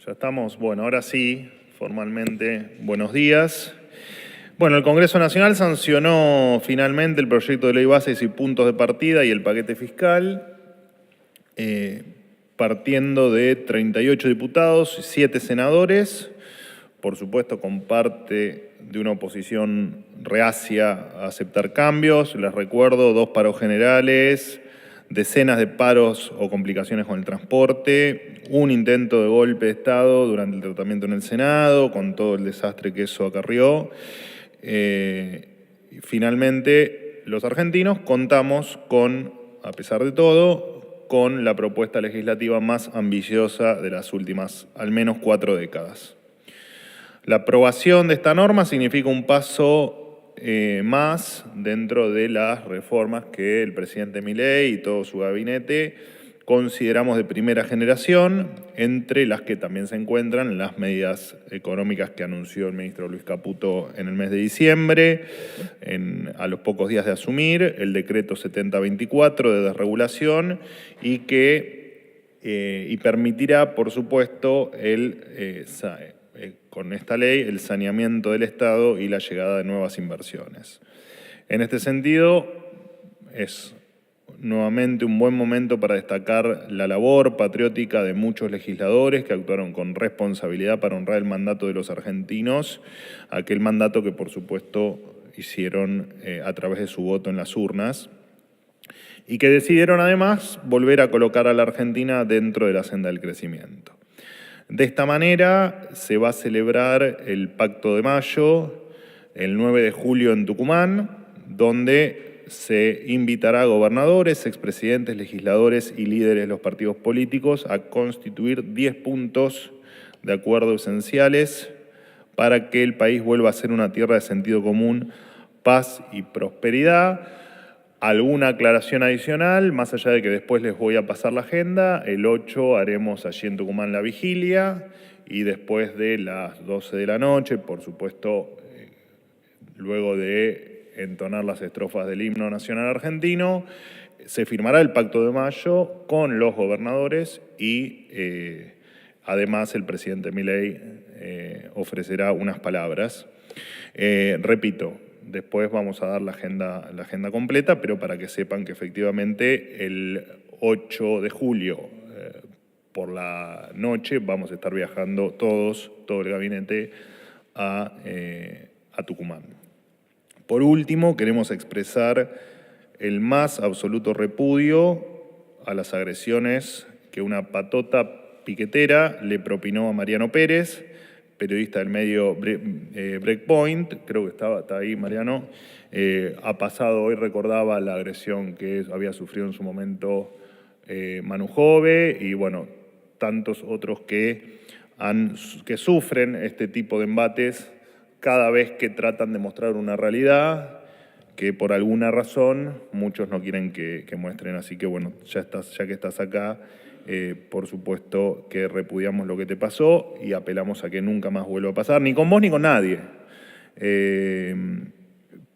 Ya estamos. Bueno, ahora sí, formalmente, buenos días. Bueno, el Congreso Nacional sancionó finalmente el proyecto de ley bases y puntos de partida y el paquete fiscal, partiendo de 38 diputados y 7 senadores, por supuesto con parte de una oposición reacia a aceptar cambios. Les recuerdo, 2 paros generales, decenas de paros o complicaciones con el transporte, un intento de golpe de Estado durante el tratamiento en el Senado, con todo el desastre que eso acarrió. Finalmente, los argentinos contamos con, a pesar de todo, con la propuesta legislativa más ambiciosa de las últimas, al menos 4 décadas. La aprobación de esta norma significa un paso más dentro de las reformas que el presidente Milei y todo su gabinete consideramos de primera generación, entre las que también se encuentran las medidas económicas que anunció el ministro Luis Caputo en el mes de diciembre, a los pocos días de asumir, el decreto 7024 de desregulación y permitirá, por supuesto, con esta ley, el saneamiento del Estado y la llegada de nuevas inversiones. En este sentido, es nuevamente un buen momento para destacar la labor patriótica de muchos legisladores que actuaron con responsabilidad para honrar el mandato de los argentinos, aquel mandato que, por supuesto, hicieron a través de su voto en las urnas, y que decidieron además volver a colocar a la Argentina dentro de la senda del crecimiento. De esta manera se va a celebrar el Pacto de Mayo el 9 de julio en Tucumán, donde se invitará a gobernadores, expresidentes, legisladores y líderes de los partidos políticos a constituir 10 puntos de acuerdo esenciales para que el país vuelva a ser una tierra de sentido común, paz y prosperidad. Alguna aclaración adicional, más allá de que después les voy a pasar la agenda, el 8 haremos allí en Tucumán la vigilia y después de las 12 de la noche, por supuesto, luego de entonar las estrofas del himno nacional argentino, se firmará el Pacto de Mayo con los gobernadores y además el presidente Milei ofrecerá unas palabras. Repito, después vamos a dar la agenda completa, pero para que sepan que efectivamente el 8 de julio por la noche vamos a estar viajando todo el gabinete a Tucumán. Por último, queremos expresar el más absoluto repudio a las agresiones que una patota piquetera le propinó a Mariano Pérez, periodista del medio Breakpoint, creo que está ahí Mariano, ha pasado, hoy recordaba la agresión que había sufrido en su momento Manu Jove y bueno, tantos otros que sufren este tipo de embates cada vez que tratan de mostrar una realidad que por alguna razón muchos no quieren que muestren. Así que bueno, ya que estás acá, por supuesto que repudiamos lo que te pasó y apelamos a que nunca más vuelva a pasar, ni con vos ni con nadie.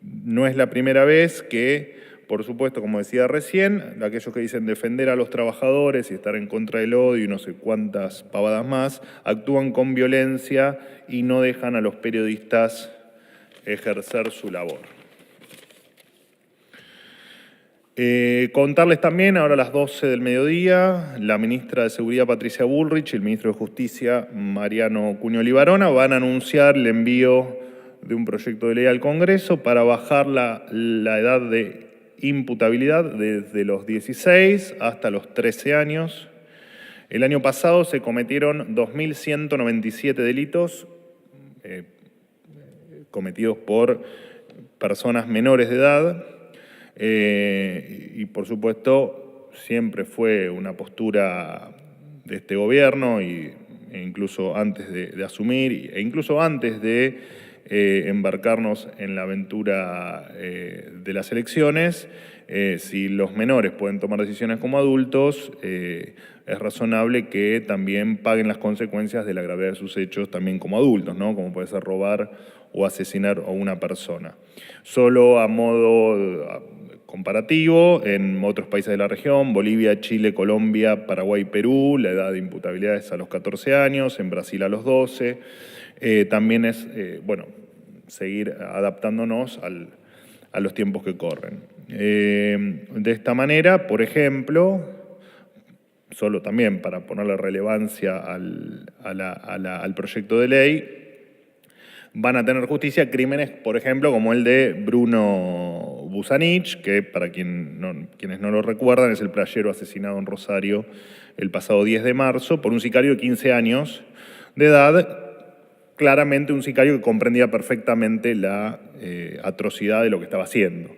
No es la primera vez que, por supuesto, como decía recién, aquellos que dicen defender a los trabajadores y estar en contra del odio y no sé cuántas pavadas más, actúan con violencia y no dejan a los periodistas ejercer su labor. Contarles también, ahora a las 12 del mediodía, la ministra de Seguridad Patricia Bullrich y el ministro de Justicia Mariano Cuño Libarona van a anunciar el envío de un proyecto de ley al Congreso para bajar la edad de imputabilidad desde los 16 hasta los 13 años. El año pasado se cometieron 2.197 delitos cometidos por personas menores de edad. Y por supuesto siempre fue una postura de este gobierno e incluso antes de asumir e incluso antes de embarcarnos en la aventura de las elecciones, si los menores pueden tomar decisiones como adultos, es razonable que también paguen las consecuencias de la gravedad de sus hechos también como adultos, ¿no? Como puede ser robar o asesinar a una persona. Solo comparativo. En otros países de la región, Bolivia, Chile, Colombia, Paraguay y Perú, la edad de imputabilidad es a los 14 años, en Brasil a los 12. También es, seguir adaptándonos a los tiempos que corren. De esta manera, por ejemplo, solo también para ponerle relevancia al proyecto de ley, van a tener justicia crímenes, por ejemplo, como el de Bruno Busanich, que para quienes no lo recuerdan, es el playero asesinado en Rosario el pasado 10 de marzo por un sicario de 15 años de edad, claramente un sicario que comprendía perfectamente la atrocidad de lo que estaba haciendo.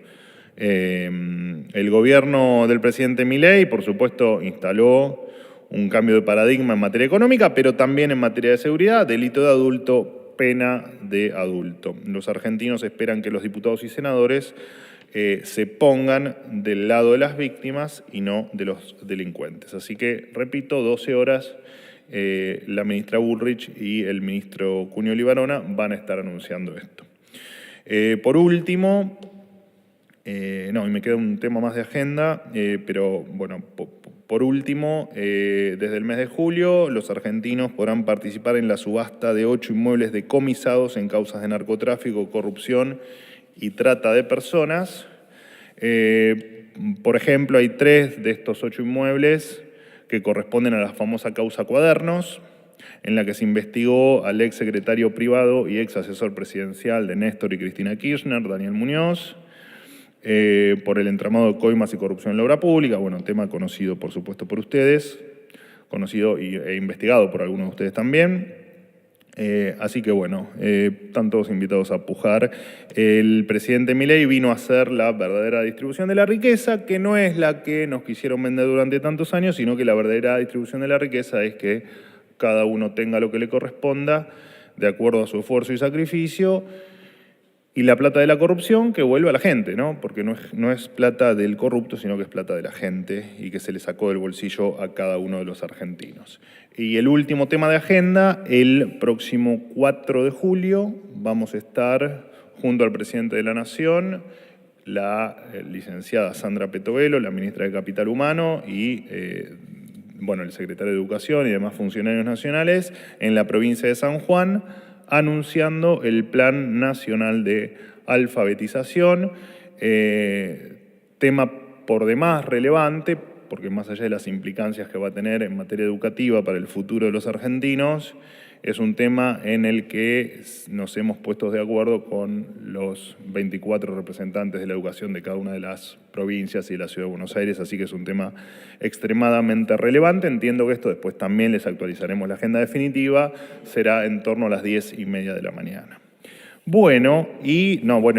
El gobierno del presidente Milei, por supuesto, instaló un cambio de paradigma en materia económica, pero también en materia de seguridad, delito de adulto, pena de adulto. Los argentinos esperan que los diputados y senadores se pongan del lado de las víctimas y no de los delincuentes. Así que, repito, 12 horas, la ministra Bullrich y el ministro Cunio Libarona van a estar anunciando esto. Por último, y me queda un tema más de agenda, pero bueno, por último, desde el mes de julio, los argentinos podrán participar en la subasta de 8 inmuebles decomisados en causas de narcotráfico, corrupción y trata de personas. Por ejemplo, hay 3 de estos 8 inmuebles que corresponden a la famosa causa Cuadernos, en la que se investigó al ex secretario privado y ex asesor presidencial de Néstor y Cristina Kirchner, Daniel Muñoz, por el entramado de coimas y corrupción en la obra pública, bueno, tema conocido por supuesto por ustedes, conocido e investigado por algunos de ustedes también. Así que bueno, están todos invitados a pujar. El presidente Milei vino a hacer la verdadera distribución de la riqueza, que no es la que nos quisieron vender durante tantos años, sino que la verdadera distribución de la riqueza es que cada uno tenga lo que le corresponda, de acuerdo a su esfuerzo y sacrificio, y la plata de la corrupción que vuelve a la gente, ¿no? Porque no es plata del corrupto, sino que es plata de la gente y que se le sacó del bolsillo a cada uno de los argentinos. Y el último tema de agenda, el próximo 4 de julio vamos a estar junto al presidente de la Nación, la licenciada Sandra Petovelo, la ministra de Capital Humano y el secretario de Educación y demás funcionarios nacionales en la provincia de San Juan, anunciando el Plan Nacional de Alfabetización, tema por demás relevante, porque más allá de las implicancias que va a tener en materia educativa para el futuro de los argentinos, es un tema en el que nos hemos puesto de acuerdo con los 24 representantes de la educación de cada una de las provincias y de la Ciudad de Buenos Aires, así que es un tema extremadamente relevante. Entiendo que esto después también les actualizaremos la agenda definitiva, será en torno a las 10:30 de la mañana. Y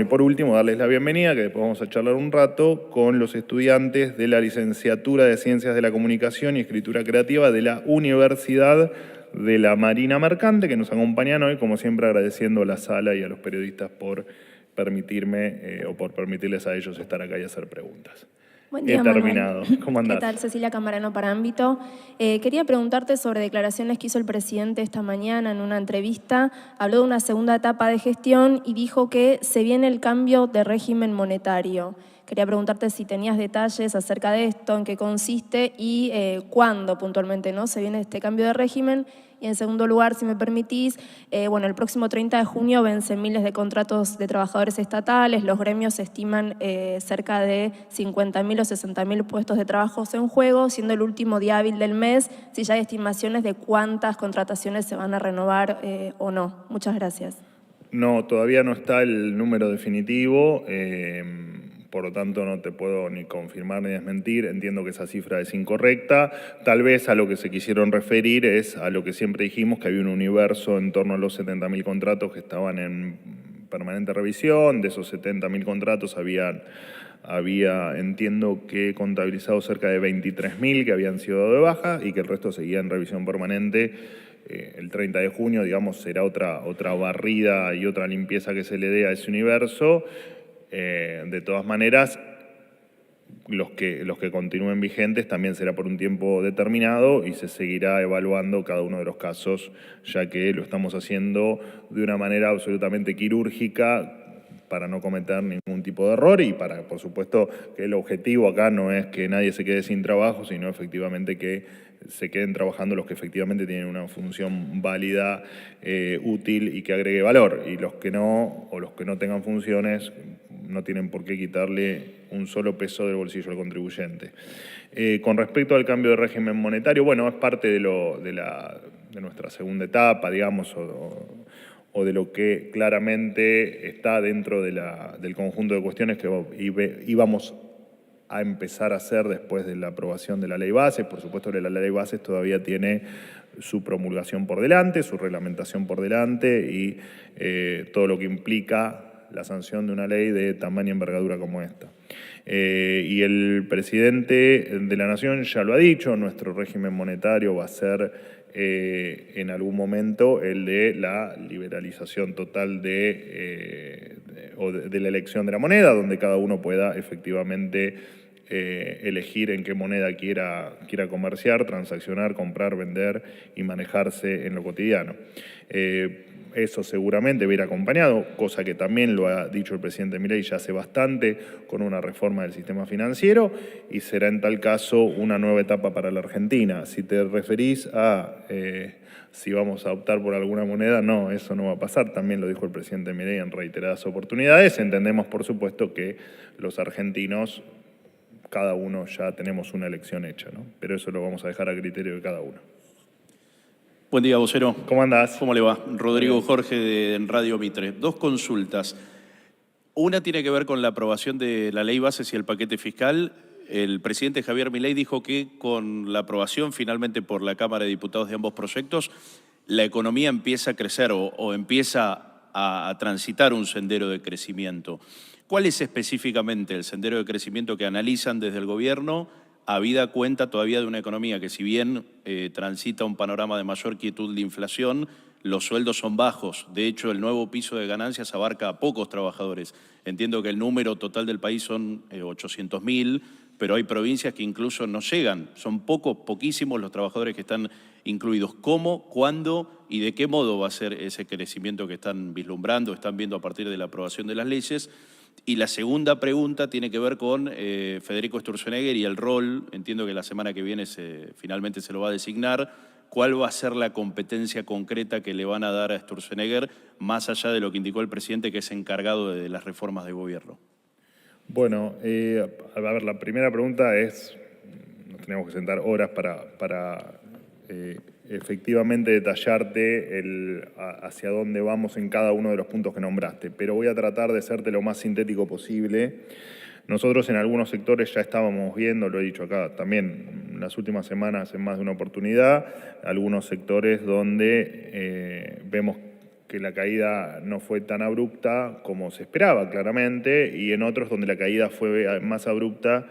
por último, darles la bienvenida, que después vamos a charlar un rato, con los estudiantes de la licenciatura de Ciencias de la Comunicación y Escritura Creativa de la Universidad de la Marina Mercante, que nos acompañan hoy, como siempre agradeciendo a la sala y a los periodistas por permitirme o por permitirles a ellos estar acá y hacer preguntas. Buen día, He terminado. Manuel. ¿Cómo andás? ¿Qué tal? Cecilia Camarano para Ámbito. Quería preguntarte sobre declaraciones que hizo el presidente esta mañana en una entrevista. Habló de una segunda etapa de gestión y dijo que se viene el cambio de régimen monetario. Quería preguntarte si tenías detalles acerca de esto, en qué consiste y cuándo puntualmente, ¿no?, se viene este cambio de régimen. Y en segundo lugar, si me permitís, el próximo 30 de junio vencen miles de contratos de trabajadores estatales. Los gremios estiman cerca de 50.000 o 60.000 puestos de trabajo en juego, siendo el último día hábil del mes, si ya hay estimaciones de cuántas contrataciones se van a renovar o no. Muchas gracias. No, todavía no está el número definitivo. Por lo tanto, no te puedo ni confirmar ni desmentir. Entiendo que esa cifra es incorrecta. Tal vez a lo que se quisieron referir es a lo que siempre dijimos, que había un universo en torno a los 70.000 contratos que estaban en permanente revisión. De esos 70.000 contratos había, entiendo que contabilizado cerca de 23.000 que habían sido dado de baja y que el resto seguía en revisión permanente. El 30 de junio, digamos, será otra barrida y otra limpieza que se le dé a ese universo. De todas maneras, los que continúen vigentes también será por un tiempo determinado y se seguirá evaluando cada uno de los casos, ya que lo estamos haciendo de una manera absolutamente quirúrgica, para no cometer ningún tipo de error y para, por supuesto, que el objetivo acá no es que nadie se quede sin trabajo, sino efectivamente que se queden trabajando los que efectivamente tienen una función válida, útil y que agregue valor. Y los que no, o los que no tengan funciones, no tienen por qué quitarle un solo peso del bolsillo al contribuyente. Con respecto al cambio de régimen monetario, bueno, es parte de nuestra segunda etapa, digamos, o de lo que claramente está dentro del conjunto de cuestiones que íbamos a empezar a hacer después de la aprobación de la ley base. Por supuesto que la ley base todavía tiene su promulgación por delante, su reglamentación por delante y todo lo que implica la sanción de una ley de tamaño y envergadura como esta. Y el presidente de la Nación ya lo ha dicho, nuestro régimen monetario va a ser en algún momento el de la liberalización total de la elección de la moneda, donde cada uno pueda efectivamente elegir en qué moneda quiera comerciar, transaccionar, comprar, vender y manejarse en lo cotidiano. Eso seguramente va a ir acompañado, cosa que también lo ha dicho el presidente Milei ya hace bastante, con una reforma del sistema financiero, y será en tal caso una nueva etapa para la Argentina. Si te referís a si vamos a optar por alguna moneda, no, eso no va a pasar. También lo dijo el presidente Milei en reiteradas oportunidades. Entendemos, por supuesto, que los argentinos, cada uno ya tenemos una elección hecha, ¿no? Pero eso lo vamos a dejar a criterio de cada uno. Buen día, vocero. ¿Cómo andás? ¿Cómo le va? Rodrigo Jorge de Radio Mitre. Dos consultas. Una tiene que ver con la aprobación de la ley bases y el paquete fiscal. El presidente Javier Milei dijo que con la aprobación finalmente por la Cámara de Diputados de ambos proyectos, la economía empieza a crecer o empieza a transitar un sendero de crecimiento. ¿Cuál es específicamente el sendero de crecimiento que analizan desde el gobierno, habida cuenta todavía de una economía que, si bien transita un panorama de mayor quietud de inflación, los sueldos son bajos? De hecho, el nuevo piso de ganancias abarca a pocos trabajadores. Entiendo que el número total del país son 800.000, pero hay provincias que incluso no llegan. Son poquísimos los trabajadores que están incluidos. ¿Cómo, cuándo y de qué modo va a ser ese crecimiento que están vislumbrando, están viendo a partir de la aprobación de las leyes? Y la segunda pregunta tiene que ver con Federico Sturzenegger y el rol. Entiendo que la semana que viene finalmente se lo va a designar. ¿Cuál va a ser la competencia concreta que le van a dar a Sturzenegger, más allá de lo que indicó el presidente, que es encargado de las reformas de gobierno? Bueno, a ver, la primera pregunta es, nos tenemos que sentar horas para efectivamente detallarte hacia dónde vamos en cada uno de los puntos que nombraste, pero voy a tratar de serte lo más sintético posible. Nosotros en algunos sectores ya estábamos viendo, lo he dicho acá también en las últimas semanas en más de una oportunidad, algunos sectores donde vemos que la caída no fue tan abrupta como se esperaba claramente, y en otros donde la caída fue más abrupta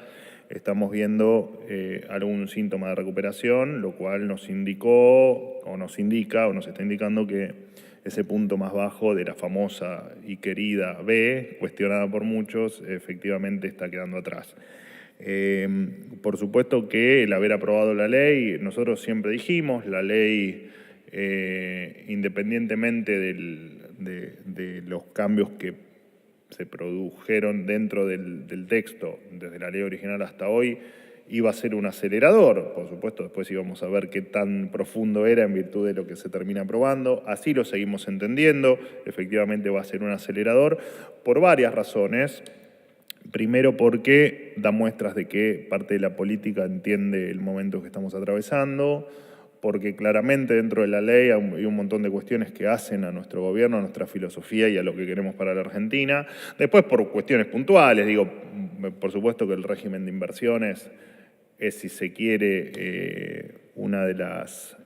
estamos viendo algún síntoma de recuperación, lo cual nos indicó o nos indica o nos está indicando que ese punto más bajo de la famosa y querida B, cuestionada por muchos, efectivamente está quedando atrás. Por supuesto que el haber aprobado la ley, nosotros siempre dijimos, la ley, independientemente de los cambios que se produjeron dentro del texto, desde la ley original hasta hoy, iba a ser un acelerador. Por supuesto, después íbamos a ver qué tan profundo era en virtud de lo que se termina aprobando. Así lo seguimos entendiendo. Efectivamente va a ser un acelerador por varias razones. Primero, porque da muestras de que parte de la política entiende el momento que estamos atravesando, porque claramente dentro de la ley hay un montón de cuestiones que hacen a nuestro gobierno, a nuestra filosofía y a lo que queremos para la Argentina. Después por cuestiones puntuales, digo, por supuesto que el régimen de inversiones es, si se quiere, una de las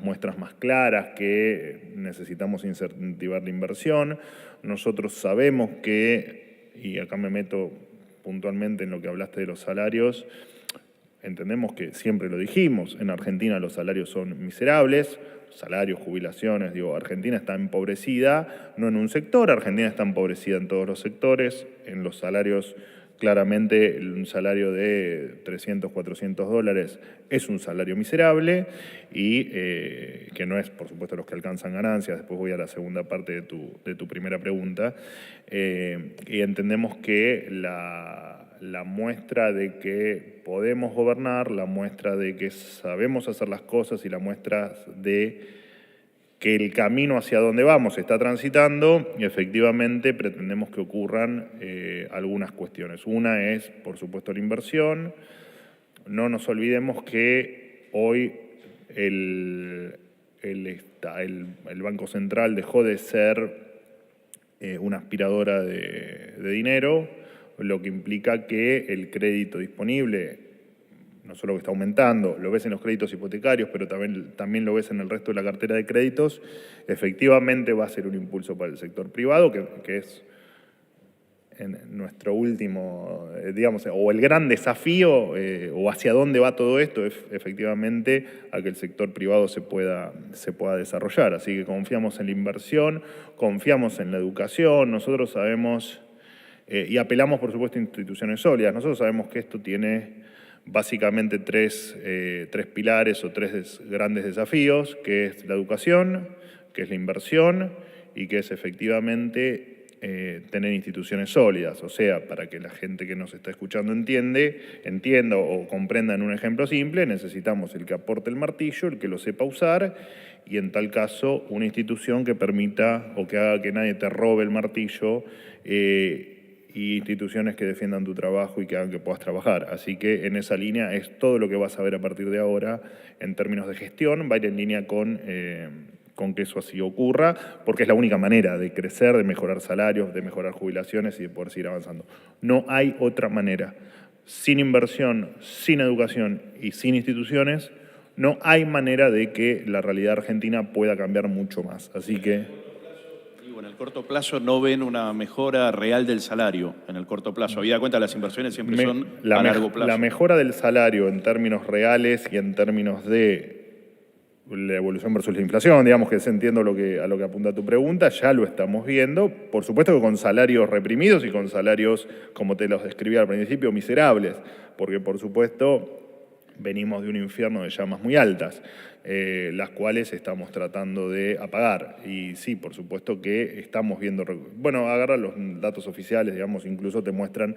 muestras más claras que necesitamos incentivar la inversión. Nosotros sabemos que, y acá me meto puntualmente en lo que hablaste de los salarios, entendemos que siempre lo dijimos, en Argentina los salarios son miserables, salarios, jubilaciones, digo, Argentina está empobrecida, no en un sector, Argentina está empobrecida en todos los sectores, en los salarios claramente un salario de 300, 400 dólares es un salario miserable y que no es, por supuesto, los que alcanzan ganancias. Después voy a la segunda parte de tu primera pregunta. Y entendemos que la muestra de que podemos gobernar, la muestra de que sabemos hacer las cosas y la muestra de que el camino hacia donde vamos está transitando, y efectivamente pretendemos que ocurran algunas cuestiones. Una es, por supuesto, la inversión. No nos olvidemos que hoy el Banco Central dejó de ser una aspiradora de dinero, lo que implica que el crédito disponible, no solo que está aumentando, lo ves en los créditos hipotecarios, pero también lo ves en el resto de la cartera de créditos, efectivamente va a ser un impulso para el sector privado, que es en nuestro último, digamos, o el gran desafío, o hacia dónde va todo esto, es efectivamente a que el sector privado se pueda desarrollar. Así que confiamos en la inversión, confiamos en la educación, nosotros sabemos, y apelamos por supuesto a instituciones sólidas, nosotros sabemos que esto tiene básicamente tres pilares o tres grandes desafíos, que es la educación, que es la inversión y que es efectivamente tener instituciones sólidas. O sea, para que la gente que nos está escuchando entienda o comprenda en un ejemplo simple, necesitamos el que aporte el martillo, el que lo sepa usar, y en tal caso una institución que permita o que haga que nadie te robe el martillo, y instituciones que defiendan tu trabajo y que hagan que puedas trabajar. Así que en esa línea es todo lo que vas a ver a partir de ahora en términos de gestión, va a ir en línea con que eso así ocurra, porque es la única manera de crecer, de mejorar salarios, de mejorar jubilaciones y de poder seguir avanzando. No hay otra manera. Sin inversión, sin educación y sin instituciones, no hay manera de que la realidad argentina pueda cambiar mucho más. Así que en el corto plazo no ven una mejora real del salario, en el corto plazo. Habida cuenta, las inversiones siempre son a largo plazo. La mejora del salario en términos reales y en términos de la evolución versus la inflación, digamos que se entiende a lo que apunta tu pregunta, ya lo estamos viendo, por supuesto que con salarios reprimidos y con salarios, como te los describía al principio, miserables, porque por supuesto venimos de un infierno de llamas muy altas, las cuales estamos tratando de apagar. Y sí, por supuesto que estamos viendo, bueno, agarrar los datos oficiales, digamos, incluso te muestran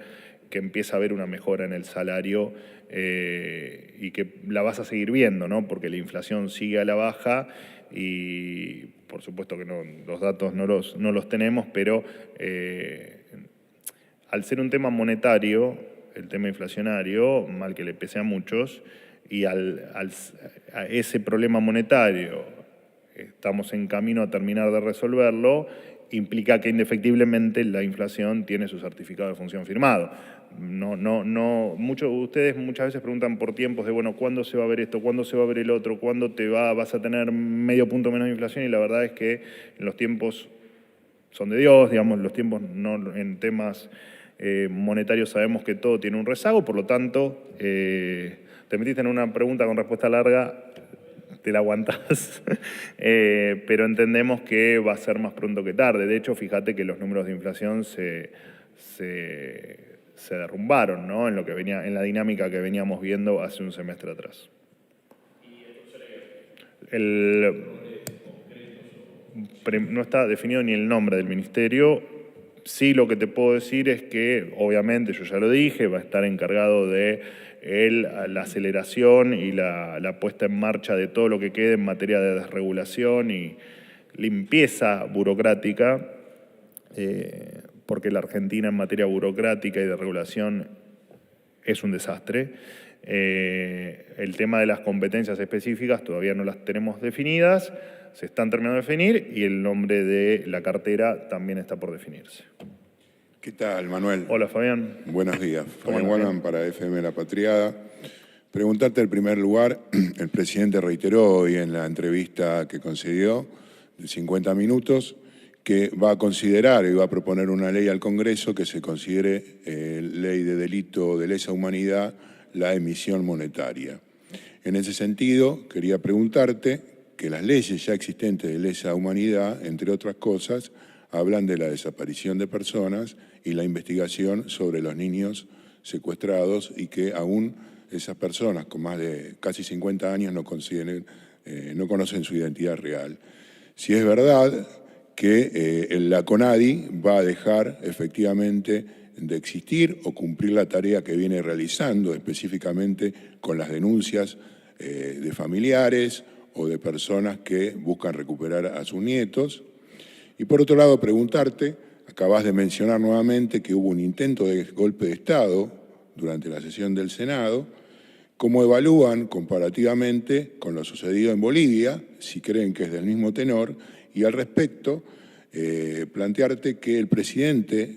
que empieza a haber una mejora en el salario, y que la vas a seguir viendo, ¿no? Porque la inflación sigue a la baja y por supuesto que no, los datos no los tenemos, pero al ser un tema monetario, el tema inflacionario, mal que le pese a muchos, y a ese problema monetario estamos en camino a terminar de resolverlo, implica que indefectiblemente la inflación tiene su certificado de función firmado. Ustedes muchas veces preguntan por tiempos de, bueno, ¿cuándo se va a ver esto? ¿Cuándo se va a ver el otro? ¿Cuándo vas a tener medio punto menos de inflación? Y la verdad es que los tiempos son de Dios, digamos, los tiempos no, en temas monetarios sabemos que todo tiene un rezago, por lo tanto, te metiste en una pregunta con respuesta larga, te la aguantás, pero entendemos que va a ser más pronto que tarde. De hecho, fíjate que los números de inflación se derrumbaron, ¿no? En la dinámica que veníamos viendo hace un semestre atrás. No está definido ni el nombre del ministerio. Sí, lo que te puedo decir es que, obviamente, yo ya lo dije, va a estar encargado de la aceleración y la puesta en marcha de todo lo que quede en materia de desregulación y limpieza burocrática, porque la Argentina en materia burocrática y de regulación es un desastre. El tema de las competencias específicas todavía no las tenemos definidas, se están terminando de definir y el nombre de la cartera también está por definirse. ¿Qué tal, Manuel? Hola, Fabián. Buenos días. Fabián Wallman para FM La Patriada. Preguntarte en primer lugar, el presidente reiteró hoy en la entrevista que concedió de 50 minutos que va a considerar y va a proponer una ley al Congreso que se considere ley de delito de lesa humanidad la emisión monetaria. En ese sentido, quería preguntarte que las leyes ya existentes de lesa humanidad, entre otras cosas, hablan de la desaparición de personas y la investigación sobre los niños secuestrados y que aún esas personas con más de casi 50 años no conocen su identidad real. Si es verdad que la CONADI va a dejar efectivamente de existir o cumplir la tarea que viene realizando específicamente con las denuncias de familiares o de personas que buscan recuperar a sus nietos. Y por otro lado, preguntarte, acabas de mencionar nuevamente que hubo un intento de golpe de Estado durante la sesión del Senado. ¿Cómo evalúan comparativamente con lo sucedido en Bolivia, si creen que es del mismo tenor? Y al respecto, plantearte que el presidente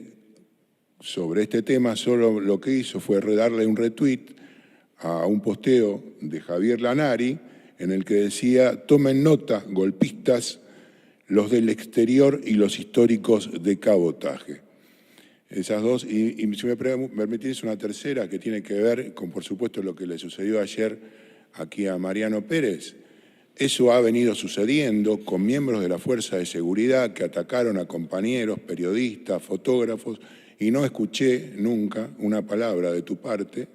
sobre este tema solo lo que hizo fue darle un retweet a un posteo de Javier Lanari en el que decía: tomen nota, golpistas, los del exterior y los históricos de cabotaje. Esas dos, y si me permitís una tercera que tiene que ver con, por supuesto, lo que le sucedió ayer aquí a Mariano Pérez. Eso ha venido sucediendo con miembros de la Fuerza de Seguridad que atacaron a compañeros, periodistas, fotógrafos, y no escuché nunca una palabra de tu parte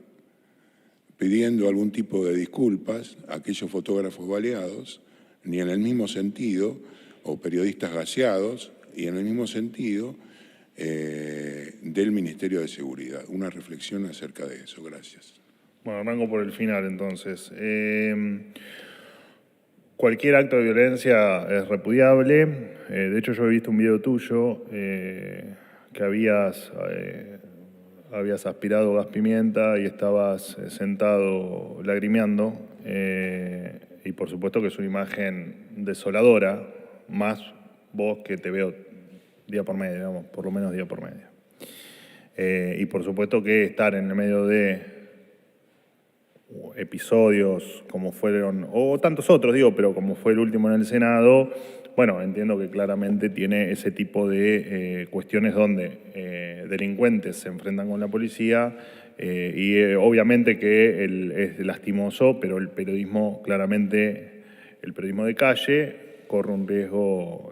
pidiendo algún tipo de disculpas a aquellos fotógrafos baleados, ni en el mismo sentido, o periodistas gaseados, y en el mismo sentido del Ministerio de Seguridad. Una reflexión acerca de eso. Gracias. Bueno, arranco por el final entonces. Cualquier acto de violencia es repudiable. De hecho, yo he visto un video tuyo que habías aspirado gas pimienta y estabas sentado lagrimeando. Y por supuesto que es una imagen desoladora, más vos que te veo día por medio, digamos, por lo menos día por medio. Y por supuesto que estar en el medio de episodios como fueron, o tantos otros, digo, pero como fue el último en el Senado, bueno, entiendo que claramente tiene ese tipo de cuestiones donde delincuentes se enfrentan con la policía y obviamente que es lastimoso, pero el periodismo, claramente, el periodismo de calle corre un riesgo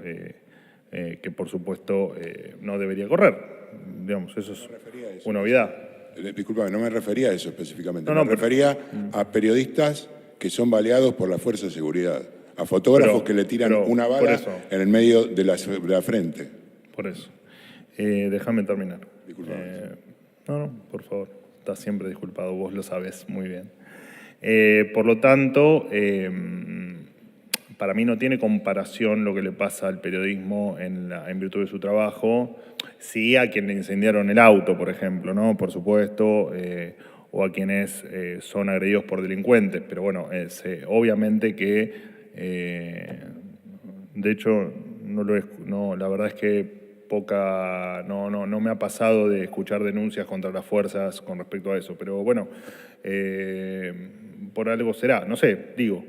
que por supuesto no debería correr. Digamos, eso es una obviedad. Disculpame, no me refería a eso específicamente. No, me refería a periodistas que son baleados por la Fuerza de Seguridad, a fotógrafos que le tiran una bala en el medio de la frente. Por eso. Déjame terminar. Disculpame. No, por favor. Estás siempre disculpado, vos lo sabés muy bien. Por lo tanto, para mí no tiene comparación lo que le pasa al periodismo en virtud de su trabajo. Sí, a quien le incendiaron el auto, por ejemplo, ¿no? Por supuesto, o a quienes son agredidos por delincuentes. Pero bueno, obviamente que, de hecho, la verdad es que no me ha pasado de escuchar denuncias contra las fuerzas con respecto a eso. Pero bueno, por algo será, no sé, digo.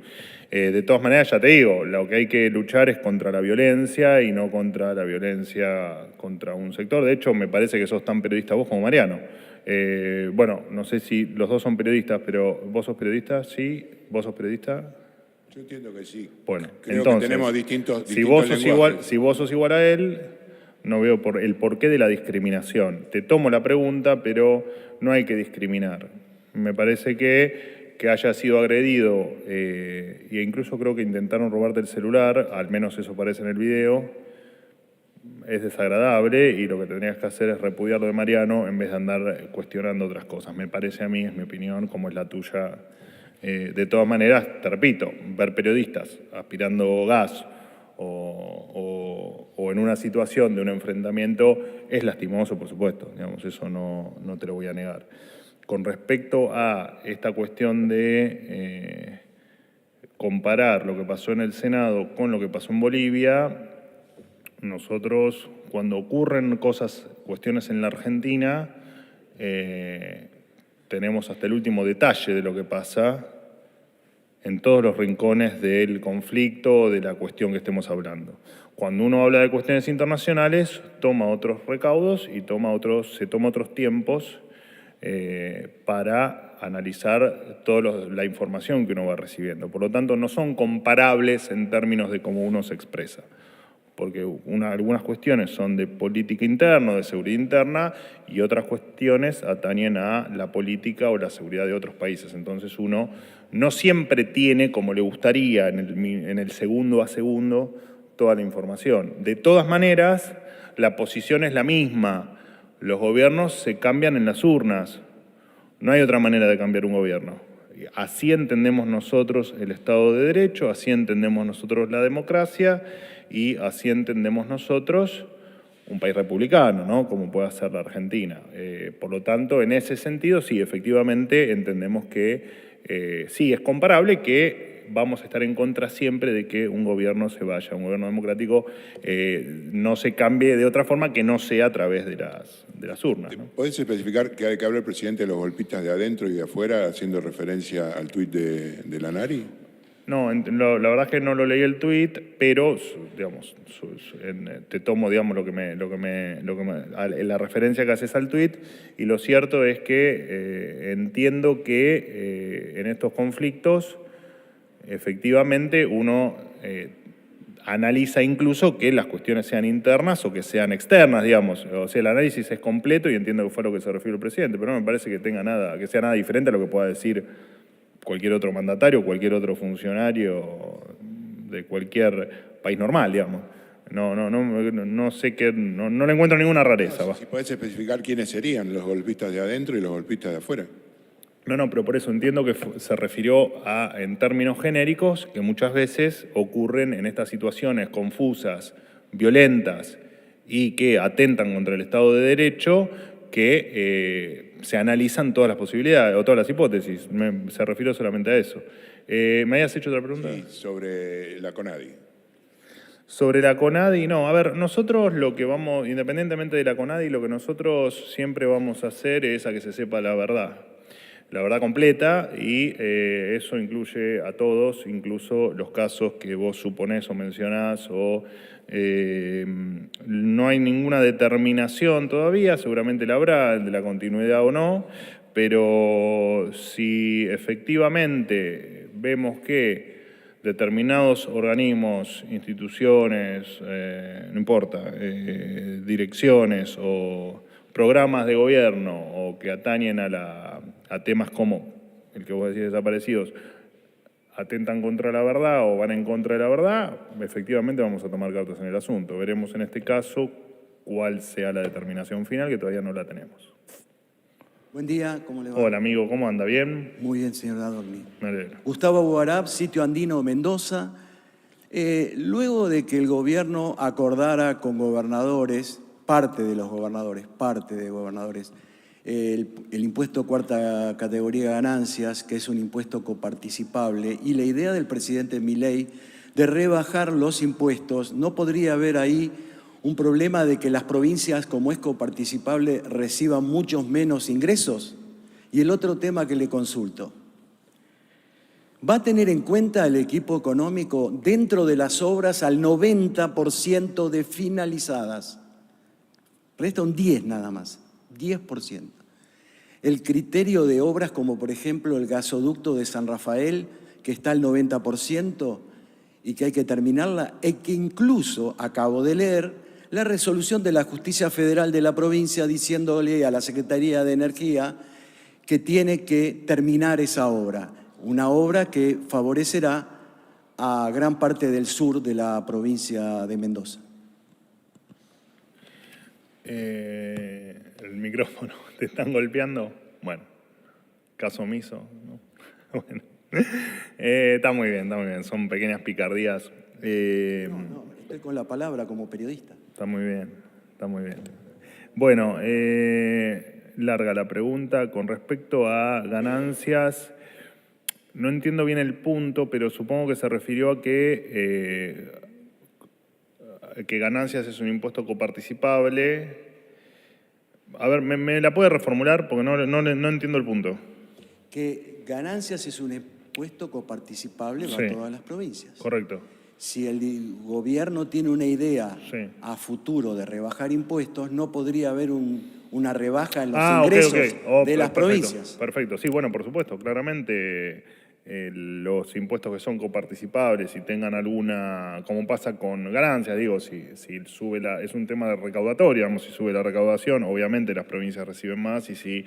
De todas maneras, ya te digo, lo que hay que luchar es contra la violencia y no contra la violencia contra un sector. De hecho, me parece que sos tan periodista vos como Mariano. Bueno, no sé si los dos son periodistas, pero ¿vos sos periodista? ¿Sí? ¿Vos sos periodista? Yo entiendo que sí. Bueno, creo entonces, que tenemos distintos si vos sos igual a él, no veo el porqué de la discriminación. Te tomo la pregunta, pero no hay que discriminar. Me parece que haya sido agredido, e incluso creo que intentaron robarte el celular, al menos eso parece en el video, es desagradable y lo que tendrías que hacer es repudiarlo de Mariano en vez de andar cuestionando otras cosas. Me parece a mí, es mi opinión, como es la tuya. De todas maneras, te repito, ver periodistas aspirando gas o en una situación de un enfrentamiento es lastimoso, por supuesto, digamos, eso no te lo voy a negar. Con respecto a esta cuestión de comparar lo que pasó en el Senado con lo que pasó en Bolivia, nosotros cuando ocurren cuestiones en la Argentina, tenemos hasta el último detalle de lo que pasa en todos los rincones del conflicto, de la cuestión que estemos hablando. Cuando uno habla de cuestiones internacionales, toma otros recaudos y se toma otros tiempos para analizar toda la información que uno va recibiendo. Por lo tanto, no son comparables en términos de cómo uno se expresa. porque algunas cuestiones son de política interna, de seguridad interna, y otras cuestiones atañen a la política o la seguridad de otros países. Entonces uno no siempre tiene, como le gustaría, en el segundo a segundo, toda la información. De todas maneras, la posición es la misma. Los gobiernos se cambian en las urnas. No hay otra manera de cambiar un gobierno. Así entendemos nosotros el Estado de Derecho, así entendemos nosotros la democracia y así entendemos nosotros un país republicano, ¿no? Como puede ser la Argentina. Por lo tanto, en ese sentido, sí, efectivamente entendemos que sí, es comparable, que vamos a estar en contra siempre de que un gobierno se vaya, un gobierno democrático no se cambie de otra forma que no sea a través de las urnas, ¿no? ¿Podés especificar que habla el presidente de los golpistas de adentro y de afuera, haciendo referencia al tuit de Lanari? No, la verdad es que no lo leí el tuit, pero digamos, te tomo, digamos, la referencia que haces al tuit, y lo cierto es que entiendo que en estos conflictos efectivamente uno analiza incluso que las cuestiones sean internas o que sean externas, digamos. O sea, el análisis es completo y entiendo que fue a lo que se refirió el presidente, pero no me parece que sea nada diferente a lo que pueda decir cualquier otro mandatario, cualquier otro funcionario de cualquier país normal, digamos. No sé qué, no le encuentro ninguna rareza. Si podés especificar quiénes serían los golpistas de adentro y los golpistas de afuera. No, pero por eso entiendo que se refirió en términos genéricos, que muchas veces ocurren en estas situaciones confusas, violentas y que atentan contra el Estado de Derecho, que se analizan todas las posibilidades o todas las hipótesis. Se refirió solamente a eso. ¿Me habías hecho otra pregunta? Sí, sobre la CONADI. Sobre la CONADI, no. A ver, nosotros independientemente de la CONADI, lo que nosotros siempre vamos a hacer es a que se sepa la verdad completa, y eso incluye a todos, incluso los casos que vos suponés o mencionás, o no hay ninguna determinación todavía, seguramente la habrá, de la continuidad o no, pero si efectivamente vemos que determinados organismos, instituciones, no importa, direcciones o programas de gobierno o que atañen a temas como el que vos decís, desaparecidos, atentan contra la verdad o van en contra de la verdad, efectivamente vamos a tomar cartas en el asunto. Veremos en este caso cuál sea la determinación final, que todavía no la tenemos. Buen día, ¿cómo le va? Hola, amigo, ¿cómo anda? ¿Bien? Muy bien, señor Dadorni. Me alegro. Gustavo Buarab, Sitio Andino, Mendoza. Luego de que el gobierno acordara con gobernadores, parte de gobernadores, el impuesto cuarta categoría de ganancias, que es un impuesto coparticipable, y la idea del presidente Milei de rebajar los impuestos, ¿no podría haber ahí un problema de que las provincias, como es coparticipable, reciban muchos menos ingresos? Y el otro tema que le consulto, ¿va a tener en cuenta el equipo económico dentro de las obras al 90% de finalizadas? Resta un 10 nada más, 10%. El criterio de obras como por ejemplo el gasoducto de San Rafael, que está al 90% y que hay que terminarla, y que incluso acabo de leer la resolución de la Justicia Federal de la provincia diciéndole a la Secretaría de Energía que tiene que terminar esa obra, una obra que favorecerá a gran parte del sur de la provincia de Mendoza. El micrófono, ¿te están golpeando? Bueno, caso omiso, ¿no? Bueno. Está muy bien, son pequeñas picardías. No, estoy con la palabra como periodista. Está muy bien. Bueno, larga la pregunta. Con respecto a ganancias, no entiendo bien el punto, pero supongo que se refirió a que ganancias es un impuesto coparticipable. A ver, ¿me la puede reformular? Porque no entiendo el punto. Que ganancias es un impuesto coparticipable para todas las provincias. Correcto. Si el gobierno tiene una idea a futuro de rebajar impuestos, no podría haber una rebaja en los ingresos de las provincias. Perfecto, sí, bueno, por supuesto, claramente los impuestos que son coparticipables y tengan alguna, como pasa con ganancias, digo, si sube es un tema de recaudatorio, digamos, si sube la recaudación, obviamente las provincias reciben más, y si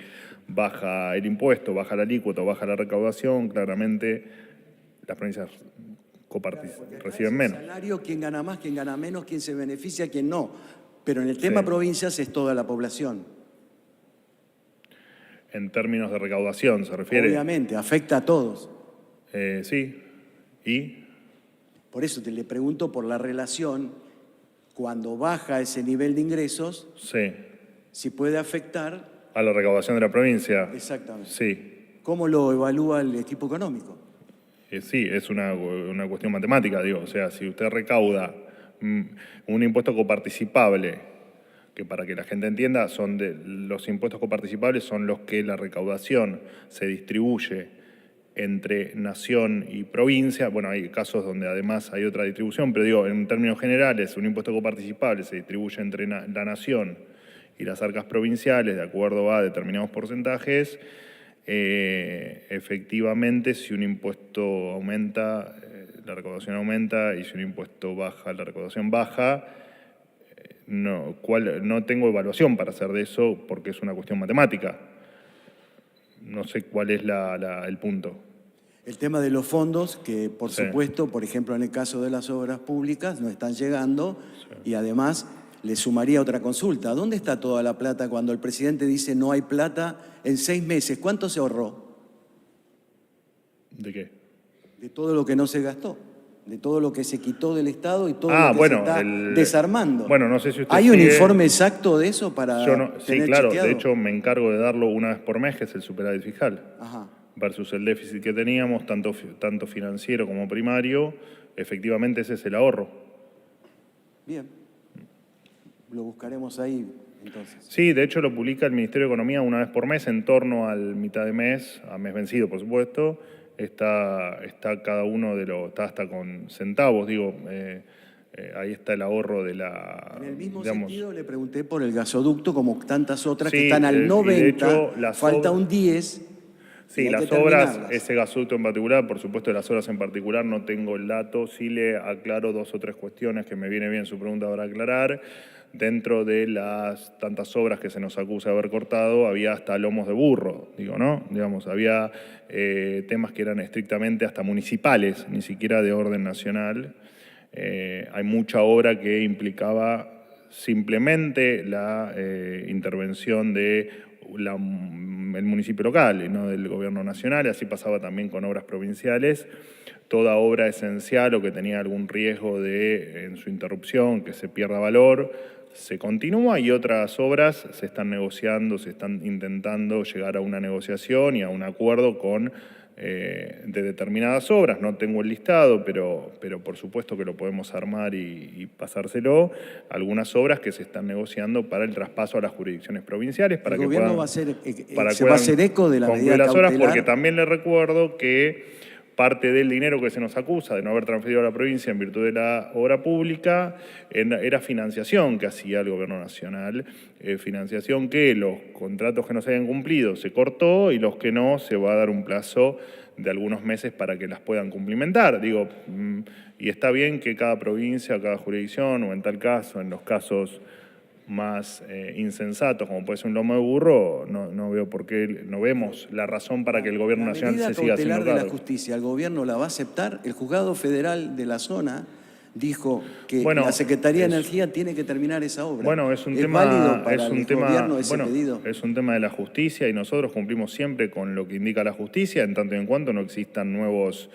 baja el impuesto, baja la alícuota o baja la recaudación, claramente las provincias reciben menos. El salario, quién gana más, quién gana menos, quién se beneficia, quién no. Pero en el tema provincias es toda la población. En términos de recaudación, ¿se refiere? Obviamente, afecta a todos. Sí. ¿Y? Por eso le pregunto por la relación, cuando baja ese nivel de ingresos, Sí. si puede afectar. ¿A la recaudación de la provincia? Exactamente. Sí. ¿Cómo lo evalúa el equipo económico? Sí, es una cuestión matemática, digo. O sea, si usted recauda un impuesto coparticipable, que para que la gente entienda, los impuestos coparticipables son los que la recaudación se distribuye entre nación y provincia. Bueno, hay casos donde además hay otra distribución, pero digo, en términos generales, un impuesto coparticipable se distribuye entre la nación y las arcas provinciales de acuerdo a determinados porcentajes. Efectivamente, si un impuesto aumenta, la recaudación aumenta, y si un impuesto baja, la recaudación baja. No tengo evaluación para hacer de eso porque es una cuestión matemática. No sé cuál es el punto. El tema de los fondos, que por supuesto, por ejemplo, en el caso de las obras públicas, no están llegando, y además le sumaría otra consulta. ¿Dónde está toda la plata cuando el presidente dice no hay plata en 6 meses? ¿Cuánto se ahorró? ¿De qué? De todo lo que no se gastó, de todo lo que se quitó del Estado y todo lo que se está desarmando. Bueno, no sé si usted ¿Hay un informe exacto de eso para Sí, claro. Chequeado? De hecho, me encargo de darlo una vez por mes, que es el superávit fiscal. Ajá. Versus el déficit que teníamos, tanto financiero como primario. Efectivamente, ese es el ahorro. Bien. Lo buscaremos ahí, entonces. Sí, de hecho lo publica el Ministerio de Economía una vez por mes, en torno al mitad de mes, a mes vencido, por supuesto. Está cada uno está hasta con centavos, digo, ahí está el ahorro de la... En el mismo sentido le pregunté por el gasoducto, como tantas otras que están al de 90, hecho, falta un 10. Sí, las obras, ese gasoducto en particular, por supuesto de las obras en particular no tengo el dato, sí le aclaro 2 o 3 cuestiones que me viene bien su pregunta para aclarar. Dentro de las tantas obras que se nos acusa de haber cortado, había hasta lomos de burro, digo, ¿no? Digamos, había temas que eran estrictamente hasta municipales, ni siquiera de orden nacional. Hay mucha obra que implicaba simplemente la intervención del municipio local y no del gobierno nacional. Así pasaba también con obras provinciales. Toda obra esencial o que tenía algún riesgo en su interrupción, que se pierda valor, se continúa, y otras obras se están negociando, se están intentando llegar a una negociación y a un acuerdo de determinadas obras. No tengo el listado, pero por supuesto que lo podemos armar y pasárselo. Algunas obras que se están negociando para el traspaso a las jurisdicciones provinciales. Para el que gobierno puedan, se va a hacer eco de la medida las cautelar. obras, porque también le recuerdo que parte del dinero que se nos acusa de no haber transferido a la provincia en virtud de la obra pública era financiación que hacía el gobierno nacional, financiación que los contratos que no se hayan cumplido se cortó, y los que no se va a dar un plazo de algunos meses para que las puedan cumplimentar. Digo, y está bien que cada provincia, cada jurisdicción, o en tal caso, en los casos más insensatos, como puede ser un lomo de burro, no veo por qué, no vemos la razón para que el gobierno nacional se siga haciendo cargo. La medida cautelar de la justicia, ¿el gobierno la va a aceptar? El juzgado federal de la zona dijo que la Secretaría de Energía tiene que terminar esa obra. Bueno, es un tema de la justicia, y nosotros cumplimos siempre con lo que indica la justicia, en tanto y en cuanto no existan nuevos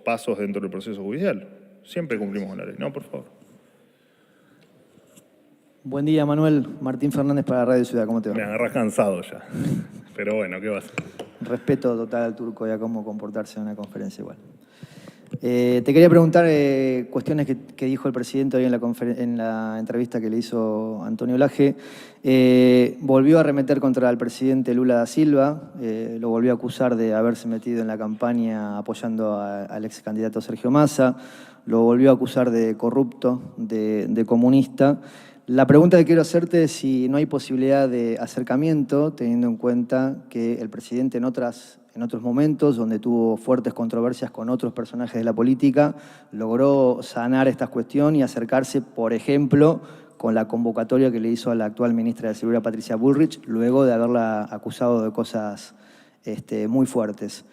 pasos dentro del proceso judicial. Siempre cumplimos con la ley. No, por favor. Buen día, Manuel. Martín Fernández para Radio Ciudad. ¿Cómo te va? Me agarras cansado ya. Pero bueno, ¿qué va a hacer? Respeto total al turco y a cómo comportarse en una conferencia igual. Te quería preguntar cuestiones que dijo el presidente hoy en la entrevista que le hizo Antonio Lage. Volvió a arremeter contra el presidente Lula da Silva, lo volvió a acusar de haberse metido en la campaña apoyando al ex candidato Sergio Massa, lo volvió a acusar de corrupto, de comunista. La pregunta que quiero hacerte es si no hay posibilidad de acercamiento, teniendo en cuenta que el presidente en otras en otros momentos, donde tuvo fuertes controversias con otros personajes de la política, logró sanar esta cuestión y acercarse, por ejemplo, con la convocatoria que le hizo a la actual ministra de Seguridad, Patricia Bullrich, luego de haberla acusado de cosas muy fuertes.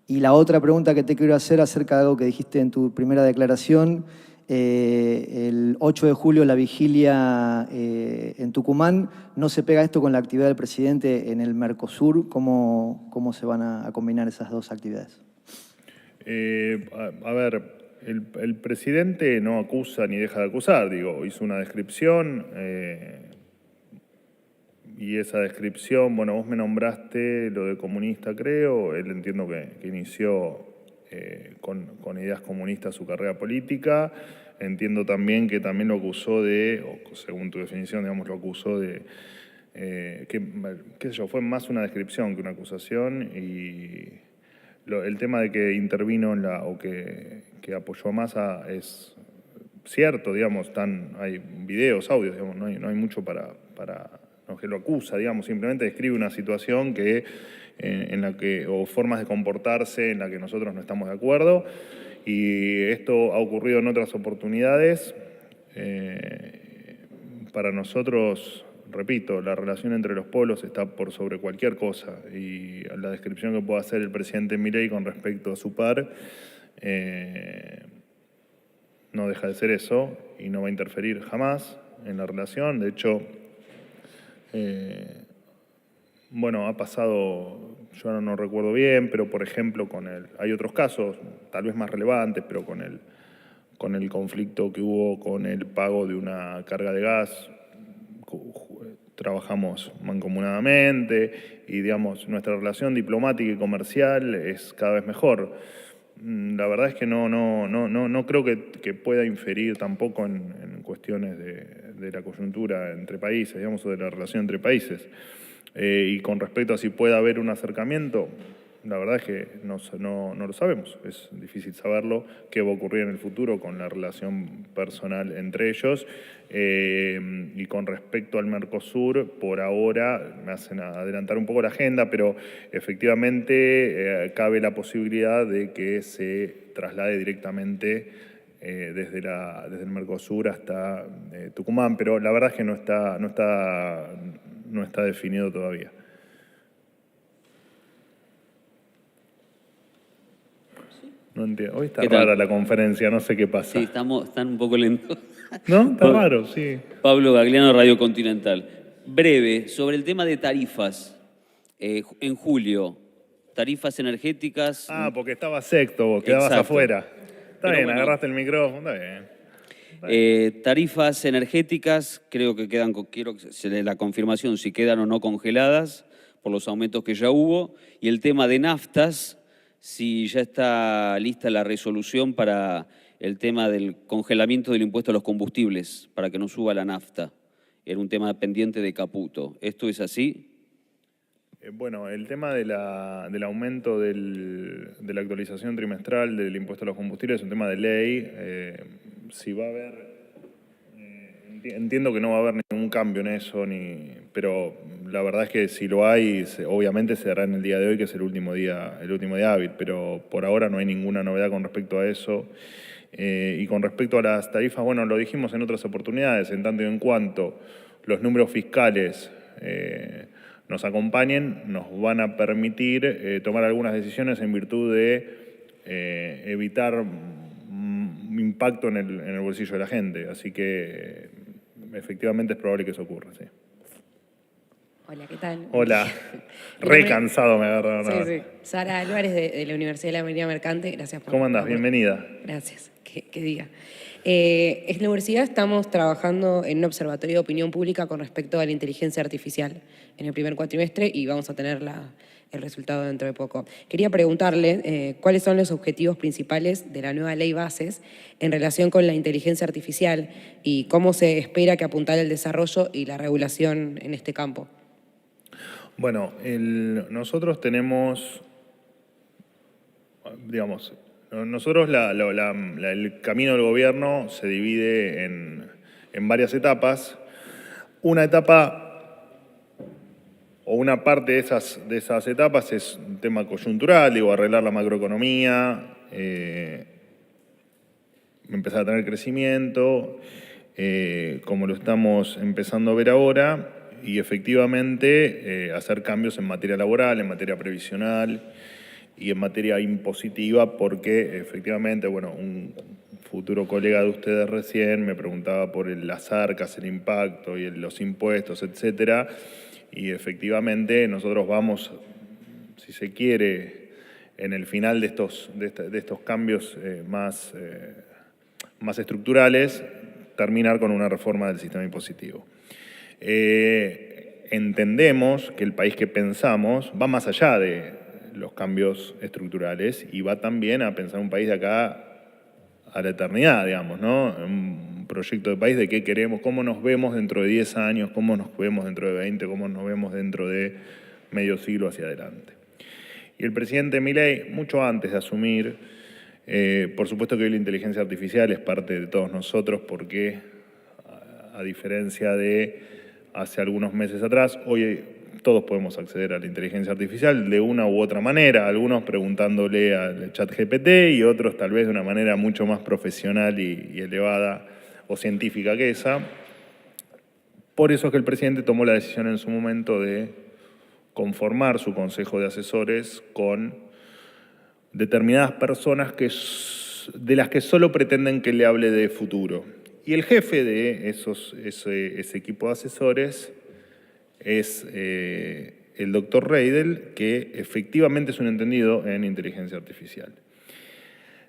Y la otra pregunta que te quiero hacer acerca de algo que dijiste en tu primera declaración, el 8 de julio la vigilia en Tucumán, ¿no se pega esto con la actividad del presidente en el Mercosur? ¿Cómo se van a combinar esas dos actividades? A ver, el presidente no acusa ni deja de acusar, digo, hizo una descripción y esa descripción, bueno, vos me nombraste lo de comunista, creo, él entiendo que inició con ideas comunistas su carrera política. Entiendo también que también lo acusó de, o según tu definición, digamos, lo acusó de, qué sé yo, fue más una descripción que una acusación y el tema de que intervino o que apoyó a Massa es cierto, digamos, hay videos, audios, digamos, no hay mucho para no que lo acusa, digamos, simplemente describe una situación en la que, o formas de comportarse en la que nosotros no estamos de acuerdo. Y esto ha ocurrido en otras oportunidades. Para nosotros, repito, la relación entre los pueblos está por sobre cualquier cosa. Y la descripción que pueda hacer el presidente Milei con respecto a su par no deja de ser eso y no va a interferir jamás en la relación. De hecho, bueno, ha pasado, yo ahora no recuerdo bien, pero por ejemplo hay otros casos, tal vez más relevantes, pero con el conflicto que hubo con el pago de una carga de gas, trabajamos mancomunadamente y digamos, nuestra relación diplomática y comercial es cada vez mejor. La verdad es que no creo que pueda inferir tampoco en cuestiones de la coyuntura entre países, digamos, o de la relación entre países. Y con respecto a si puede haber un acercamiento, la verdad es que no lo sabemos. Es difícil saberlo, qué va a ocurrir en el futuro con la relación personal entre ellos. Y con respecto al Mercosur, por ahora me hacen adelantar un poco la agenda, pero efectivamente cabe la posibilidad de que se traslade directamente desde el Mercosur hasta Tucumán, pero la verdad es que no está definido todavía. No entiendo. Hoy está rara la conferencia, no sé qué pasa. Sí, están un poco lentos. ¿No? Está raro, sí. Pablo Gagliano, Radio Continental. Breve, sobre el tema de tarifas. En julio, tarifas energéticas. Porque estaba secto, vos quedabas Exacto. afuera. Está Pero bien, bueno, agarraste el micrófono, está bien. Tarifas energéticas, creo que quiero que se dé la confirmación si quedan o no congeladas por los aumentos que ya hubo. Y el tema de naftas, si ya está lista la resolución para el tema del congelamiento del impuesto a los combustibles, para que no suba la nafta. Era un tema pendiente de Caputo. ¿Esto es así? Bueno, el tema del aumento de la actualización trimestral del impuesto a los combustibles es un tema de ley. Si va a haber, entiendo que no va a haber ningún cambio en eso, pero la verdad es que si lo hay, obviamente se dará en el día de hoy, que es el último día hábil, pero por ahora no hay ninguna novedad con respecto a eso. Y con respecto a las tarifas, bueno, lo dijimos en otras oportunidades, en tanto y en cuanto los números fiscales nos acompañen, nos van a permitir tomar algunas decisiones en virtud de evitar impacto en el bolsillo de la gente. Así que efectivamente es probable que eso ocurra, sí. Hola, ¿qué tal? Hola. Re cansado me agarraron. Sí, sí. Sara Álvarez de la Universidad de la Marina Mercante. Gracias por... ¿Cómo andás? Bienvenida. Gracias. Qué día. En la universidad estamos trabajando en un observatorio de opinión pública con respecto a la inteligencia artificial en el primer cuatrimestre y vamos a tener el resultado dentro de poco. Quería preguntarle cuáles son los objetivos principales de la nueva ley Bases en relación con la inteligencia artificial y cómo se espera que apuntale el desarrollo y la regulación en este campo. Bueno, nosotros tenemos, digamos, nosotros el camino del gobierno se divide en varias etapas. Una etapa o una parte de esas etapas es un tema coyuntural, digo, arreglar la macroeconomía, empezar a tener crecimiento, como lo estamos empezando a ver ahora, y efectivamente hacer cambios en materia laboral, en materia previsional y en materia impositiva, porque efectivamente, bueno, un futuro colega de ustedes recién me preguntaba por las arcas, el impacto y los impuestos, etcétera, y efectivamente nosotros vamos, si se quiere, en el final de estos cambios más estructurales, terminar con una reforma del sistema impositivo. Entendemos que el país que pensamos va más allá de los cambios estructurales y va también a pensar un país de acá a la eternidad, digamos, ¿no? Un proyecto de país de qué queremos, cómo nos vemos dentro de 10 años, cómo nos vemos dentro de 20, cómo nos vemos dentro de medio siglo hacia adelante. Y el presidente Milei, mucho antes de asumir, por supuesto que hoy la inteligencia artificial es parte de todos nosotros porque, a diferencia de hace algunos meses atrás, hoy todos podemos acceder a la inteligencia artificial de una u otra manera, algunos preguntándole al ChatGPT y otros tal vez de una manera mucho más profesional y elevada o científica que esa. Por eso es que el presidente tomó la decisión en su momento de conformar su consejo de asesores con determinadas personas de las que solo pretenden que le hable de futuro. Y el jefe de ese equipo de asesores es el doctor Reidel, que efectivamente es un entendido en inteligencia artificial.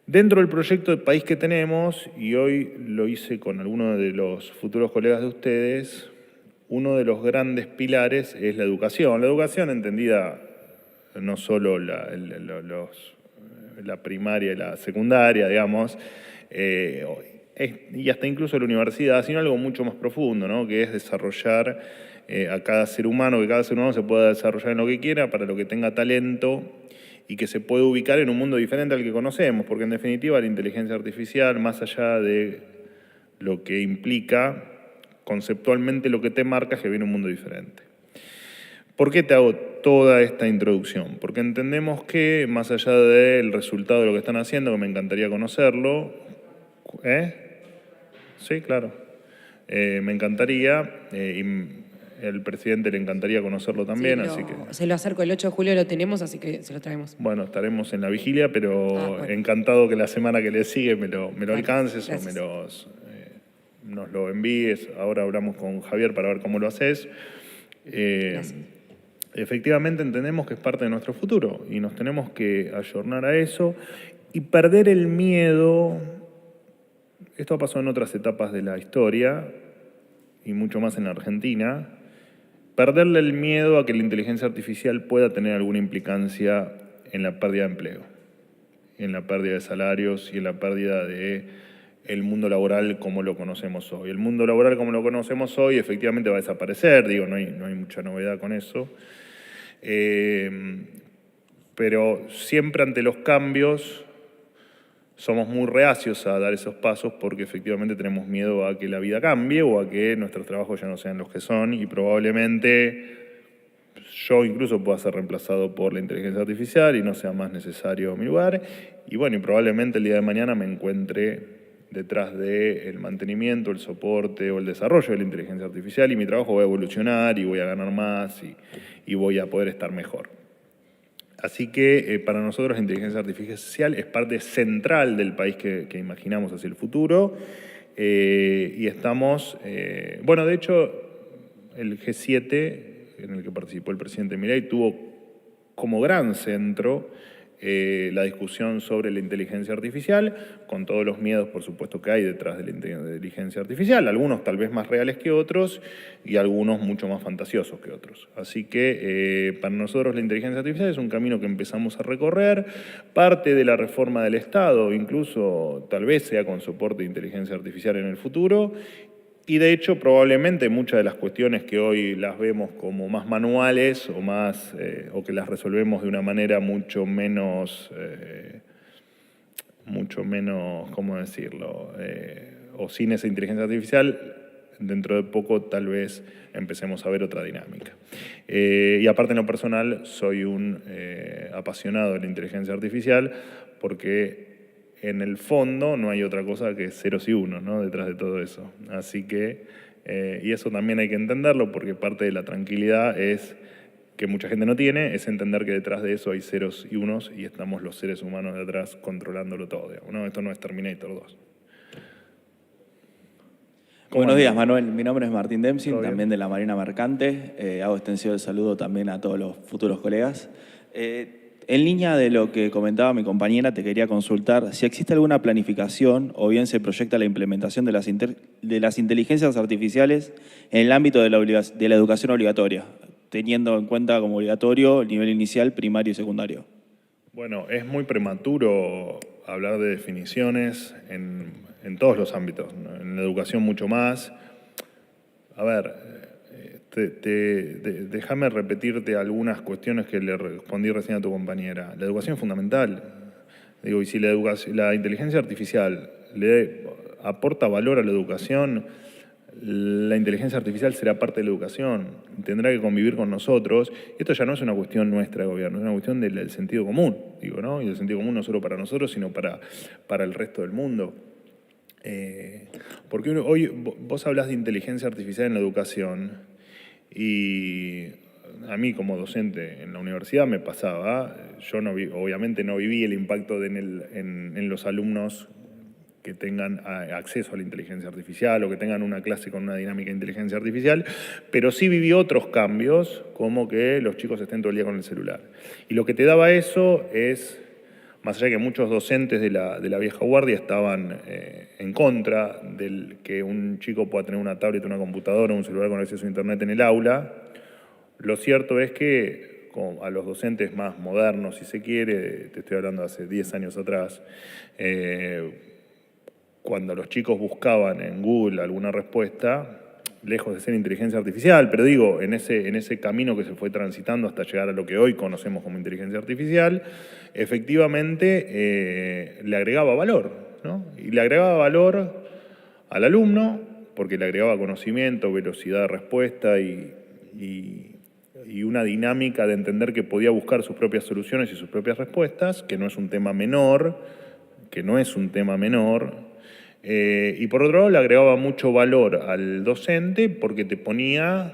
Dentro del proyecto de país que tenemos, y hoy lo hice con algunos de los futuros colegas de ustedes, uno de los grandes pilares es la educación. La educación entendida no solo la primaria y la secundaria, digamos, y hasta incluso la universidad, sino algo mucho más profundo, ¿no? Que es desarrollar a cada ser humano, que cada ser humano se pueda desarrollar en lo que quiera, para lo que tenga talento y que se puede ubicar en un mundo diferente al que conocemos, porque en definitiva la inteligencia artificial, más allá de lo que implica, conceptualmente lo que te marca es que viene un mundo diferente. ¿Por qué te hago toda esta introducción? Porque entendemos que, más allá del resultado de lo que están haciendo, que me encantaría conocerlo, Sí, claro. Me encantaría, y el presidente le encantaría conocerlo también, Sí, así que... Se lo acerco, el 8 de julio lo tenemos, así que se lo traemos. Bueno, estaremos en la vigilia, pero bueno. encantado que la semana que le sigue me lo alcances gracias. o nos lo envíes. Ahora hablamos con Javier para ver cómo lo haces. Efectivamente entendemos que es parte de nuestro futuro y nos tenemos que ayornar a eso y perder el miedo. Esto ha pasado en otras etapas de la historia y mucho más en la Argentina. Perderle el miedo a que la inteligencia artificial pueda tener alguna implicancia en la pérdida de empleo, en la pérdida de salarios y en la pérdida del mundo laboral como lo conocemos hoy. El mundo laboral como lo conocemos hoy efectivamente va a desaparecer, digo, no hay mucha novedad con eso. Pero siempre ante los cambios somos muy reacios a dar esos pasos porque efectivamente tenemos miedo a que la vida cambie o a que nuestros trabajos ya no sean los que son y probablemente yo incluso pueda ser reemplazado por la inteligencia artificial y no sea más necesario mi lugar. Y bueno, y probablemente el día de mañana me encuentre detrás del mantenimiento, el soporte o el desarrollo de la inteligencia artificial y mi trabajo va a evolucionar y voy a ganar más y voy a poder estar mejor. Así que para nosotros la inteligencia artificial es parte central del país que imaginamos hacia el futuro y estamos, bueno, de hecho el G7 en el que participó el presidente Milei tuvo como gran centro la discusión sobre la inteligencia artificial, con todos los miedos, por supuesto, que hay detrás de la inteligencia artificial, algunos tal vez más reales que otros y algunos mucho más fantasiosos que otros. Así que para nosotros la inteligencia artificial es un camino que empezamos a recorrer, parte de la reforma del Estado, incluso tal vez sea con soporte de inteligencia artificial en el futuro, y de hecho probablemente muchas de las cuestiones que hoy las vemos como más manuales o que las resolvemos de una manera mucho menos, ¿cómo decirlo? O sin esa inteligencia artificial, dentro de poco tal vez empecemos a ver otra dinámica. Y aparte en lo personal soy un apasionado de la inteligencia artificial porque en el fondo no hay otra cosa que ceros y unos, ¿no? Detrás de todo eso. Así que, y eso también hay que entenderlo porque parte de la tranquilidad es que mucha gente no tiene, es entender que detrás de eso hay ceros y unos y estamos los seres humanos de atrás controlándolo todo, digamos, ¿no? Esto no es Terminator 2. Buenos días, Manuel. Mi nombre es Martín Dempsey, ¿Todo bien? también de la Marina Mercante. Hago extensivo el saludo también a todos los futuros colegas. En línea de lo que comentaba mi compañera, te quería consultar si existe alguna planificación o bien se proyecta la implementación de las inteligencias artificiales en el ámbito de la educación obligatoria, teniendo en cuenta como obligatorio el nivel inicial, primario y secundario. Bueno, es muy prematuro hablar de definiciones en todos los ámbitos, ¿no? En la educación mucho más. A ver, déjame repetirte algunas cuestiones que le respondí recién a tu compañera. La educación es fundamental. Digo, y si la inteligencia artificial le aporta valor a la educación, la inteligencia artificial será parte de la educación, tendrá que convivir con nosotros. Esto ya no es una cuestión nuestra de gobierno, es una cuestión del sentido común, digo, ¿no? Y el sentido común no solo para nosotros, sino para el resto del mundo. Porque hoy vos hablás de inteligencia artificial en la educación y a mí como docente en la universidad me pasaba, yo obviamente no viví el impacto en los alumnos que tengan acceso a la inteligencia artificial o que tengan una clase con una dinámica de inteligencia artificial, pero sí viví otros cambios, como que los chicos estén todo el día con el celular. Y lo que te daba eso es, más allá de que muchos docentes de la vieja guardia estaban en contra del que un chico pueda tener una tablet, una computadora, un celular con acceso a internet en el aula, lo cierto es que a los docentes más modernos, si se quiere, te estoy hablando de hace 10 años atrás, cuando los chicos buscaban en Google alguna respuesta, lejos de ser inteligencia artificial, pero digo, en ese camino que se fue transitando hasta llegar a lo que hoy conocemos como inteligencia artificial, efectivamente le agregaba valor, ¿no? Y le agregaba valor al alumno, porque le agregaba conocimiento, velocidad de respuesta y una dinámica de entender que podía buscar sus propias soluciones y sus propias respuestas, que no es un tema menor, y por otro lado le agregaba mucho valor al docente porque te ponía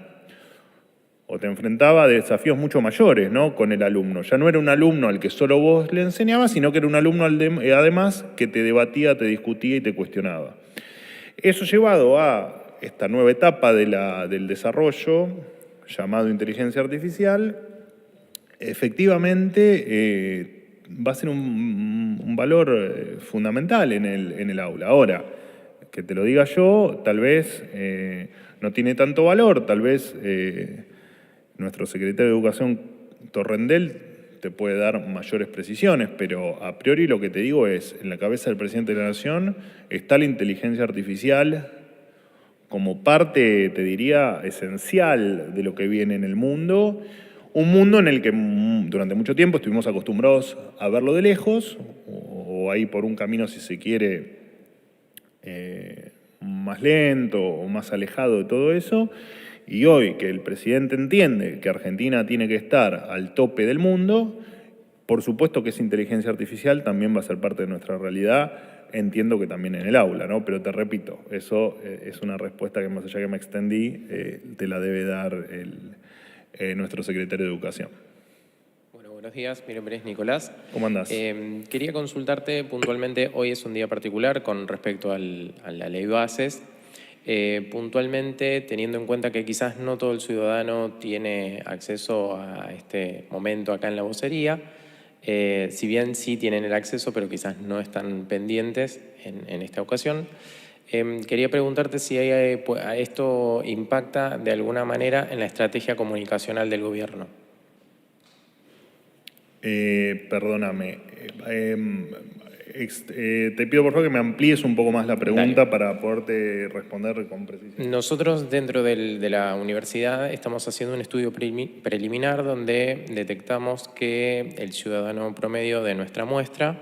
o te enfrentaba a desafíos mucho mayores, ¿no? Con el alumno. Ya no era un alumno al que solo vos le enseñabas, sino que era un alumno además que te debatía, te discutía y te cuestionaba. Eso llevado a esta nueva etapa del desarrollo, llamado inteligencia artificial, efectivamente va a ser un valor fundamental en el aula. Ahora, que te lo diga yo, tal vez no tiene tanto valor, tal vez nuestro secretario de Educación, Torrendel, te puede dar mayores precisiones, pero a priori lo que te digo es, en la cabeza del presidente de la Nación está la inteligencia artificial como parte, te diría, esencial de lo que viene en el mundo. Un mundo en el que durante mucho tiempo estuvimos acostumbrados a verlo de lejos, o ahí por un camino, si se quiere, más lento o más alejado de todo eso. Y hoy que el presidente entiende que Argentina tiene que estar al tope del mundo, por supuesto que esa inteligencia artificial también va a ser parte de nuestra realidad. Entiendo que también en el aula, ¿no? Pero te repito, eso es una respuesta que más allá que me extendí, te la debe dar nuestro secretario de Educación. Bueno, buenos días, mi nombre es Nicolás. ¿Cómo andás? Quería consultarte puntualmente, hoy es un día particular con respecto a la ley bases. Puntualmente, teniendo en cuenta que quizás no todo el ciudadano tiene acceso a este momento acá en la vocería, si bien sí tienen el acceso, pero quizás no están pendientes en esta ocasión. Quería preguntarte si esto impacta de alguna manera en la estrategia comunicacional del gobierno. Perdóname. Te pido por favor que me amplíes un poco más la pregunta. Dale. Para poderte responder con precisión. Nosotros dentro de la universidad estamos haciendo un estudio preliminar donde detectamos que el ciudadano promedio de nuestra muestra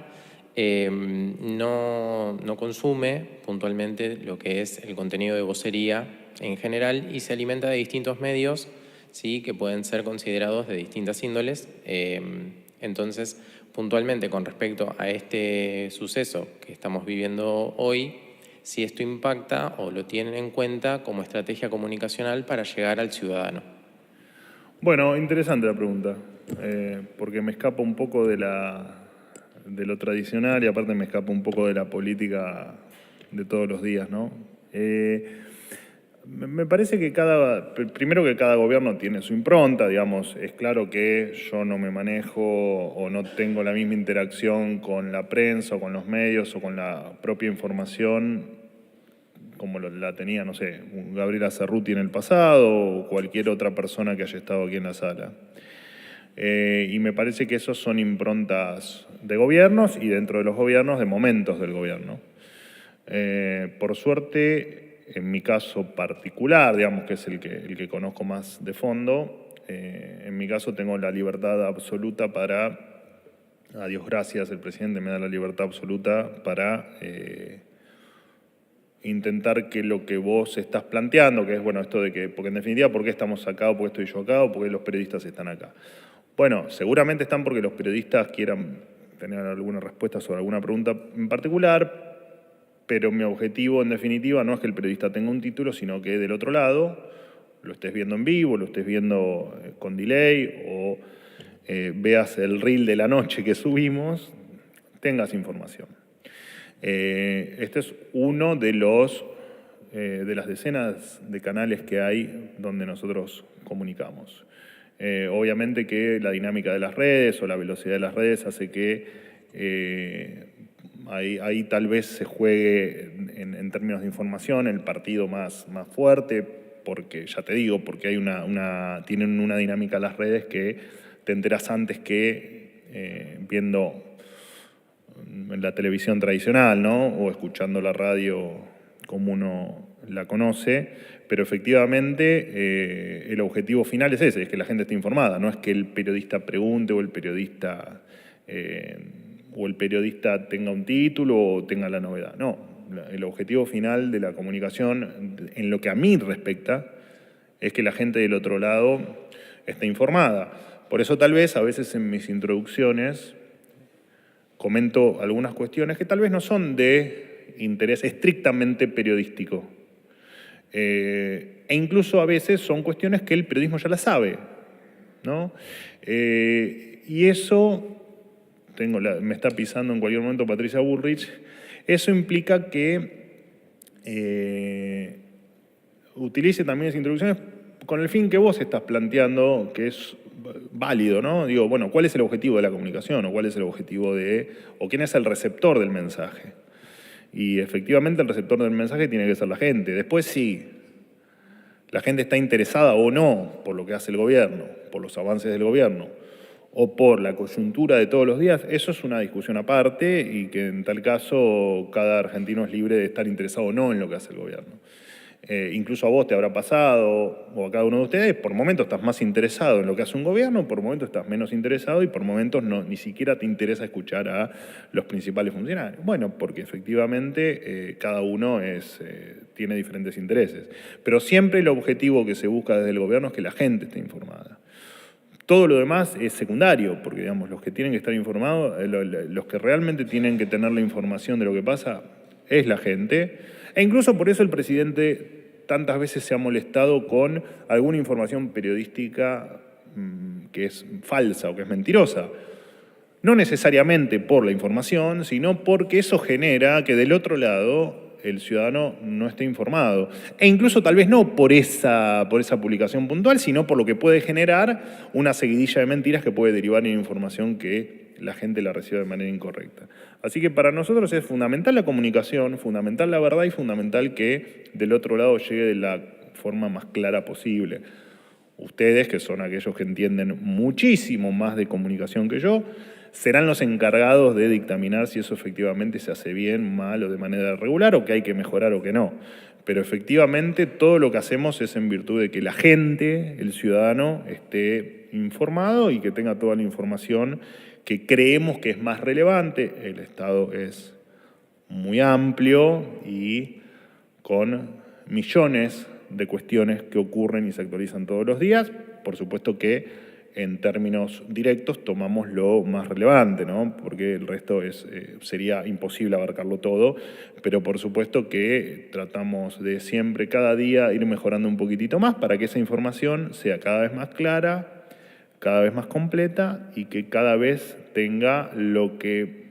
no consume puntualmente lo que es el contenido de vocería en general y se alimenta de distintos medios, ¿sí?, que pueden ser considerados de distintas índoles. Entonces, puntualmente con respecto a este suceso que estamos viviendo hoy, si esto impacta o lo tienen en cuenta como estrategia comunicacional para llegar al ciudadano. Bueno, interesante la pregunta, porque me escapa un poco de lo tradicional y aparte me escapa un poco de la política de todos los días, ¿no? Me parece que primero que cada gobierno tiene su impronta, digamos, es claro que yo no me manejo o no tengo la misma interacción con la prensa o con los medios o con la propia información como la tenía, no sé, Gabriela Cerruti en el pasado o cualquier otra persona que haya estado aquí en la sala. Y me parece que esos son improntas de gobiernos y dentro de los gobiernos de momentos del gobierno. Por suerte, en mi caso particular, digamos que es el que conozco más de fondo, en mi caso tengo la libertad absoluta para, a Dios gracias, el presidente me da la libertad absoluta para intentar que lo que vos estás planteando, que es, bueno, esto de que, porque en definitiva, ¿por qué estamos acá o por qué estoy yo acá o por qué los periodistas están acá? Bueno, seguramente están porque los periodistas quieran tener alguna respuesta sobre alguna pregunta en particular, pero mi objetivo, en definitiva, no es que el periodista tenga un título, sino que del otro lado lo estés viendo en vivo, lo estés viendo con delay o veas el reel de la noche que subimos, tengas información. Este es uno de las decenas de canales que hay donde nosotros comunicamos. Obviamente que la dinámica de las redes o la velocidad de las redes hace que ahí tal vez se juegue en términos de información el partido más fuerte, porque ya te digo, porque hay tienen una dinámica las redes que te enteras antes que viendo en la televisión tradicional, ¿no? O escuchando la radio como uno la conoce, pero efectivamente el objetivo final es ese, es que la gente esté informada, no es que el periodista pregunte o el periodista tenga un título o tenga la novedad, no. El objetivo final de la comunicación, en lo que a mí respecta, es que la gente del otro lado esté informada. Por eso tal vez a veces en mis introducciones comento algunas cuestiones que tal vez no son de interés estrictamente periodístico. E incluso a veces son cuestiones que el periodismo ya las sabe, ¿no? Y eso, me está pisando en cualquier momento Patricia Bullrich, eso implica que utilice también esas introducciones con el fin que vos estás planteando, que es válido, ¿no? Digo, bueno, ¿cuál es el objetivo de la comunicación? ¿O cuál es el objetivo o quién es el receptor del mensaje? Y efectivamente el receptor del mensaje tiene que ser la gente. Después sí, la gente está interesada o no por lo que hace el gobierno, por los avances del gobierno, o por la coyuntura de todos los días, eso es una discusión aparte y que en tal caso cada argentino es libre de estar interesado o no en lo que hace el gobierno. Incluso a vos te habrá pasado, o a cada uno de ustedes, por momentos estás más interesado en lo que hace un gobierno, por momentos estás menos interesado y por momentos ni siquiera te interesa escuchar a los principales funcionarios. Bueno, porque efectivamente cada uno tiene diferentes intereses. Pero siempre el objetivo que se busca desde el gobierno es que la gente esté informada. Todo lo demás es secundario, porque digamos, los que tienen que estar informados, los que realmente tienen que tener la información de lo que pasa, es la gente. E incluso por eso el presidente tantas veces se ha molestado con alguna información periodística que es falsa o que es mentirosa. No necesariamente por la información, sino porque eso genera que del otro lado el ciudadano no esté informado. E incluso tal vez no por esa publicación puntual, sino por lo que puede generar una seguidilla de mentiras que puede derivar en información que la gente la recibe de manera incorrecta. Así que para nosotros es fundamental la comunicación, fundamental la verdad y fundamental que del otro lado llegue de la forma más clara posible. Ustedes, que son aquellos que entienden muchísimo más de comunicación que yo, serán los encargados de dictaminar si eso efectivamente se hace bien, mal o de manera regular o que hay que mejorar o que no. Pero efectivamente todo lo que hacemos es en virtud de que la gente, el ciudadano, esté informado y que tenga toda la información que creemos que es más relevante. El Estado es muy amplio y con millones de cuestiones que ocurren y se actualizan todos los días. Por supuesto que en términos directos tomamos lo más relevante, ¿no? Porque el resto sería imposible abarcarlo todo, pero por supuesto que tratamos de siempre, cada día, ir mejorando un poquitito más para que esa información sea cada vez más clara, cada vez más completa y que cada vez tenga lo que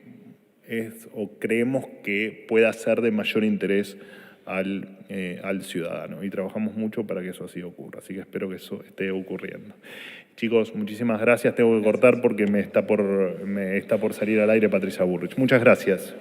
es o creemos que pueda ser de mayor interés al ciudadano. Y trabajamos mucho para que eso así ocurra, así que espero que eso esté ocurriendo. Chicos, muchísimas gracias. Tengo que cortar porque me está por salir al aire Patricia Burrich. Muchas gracias.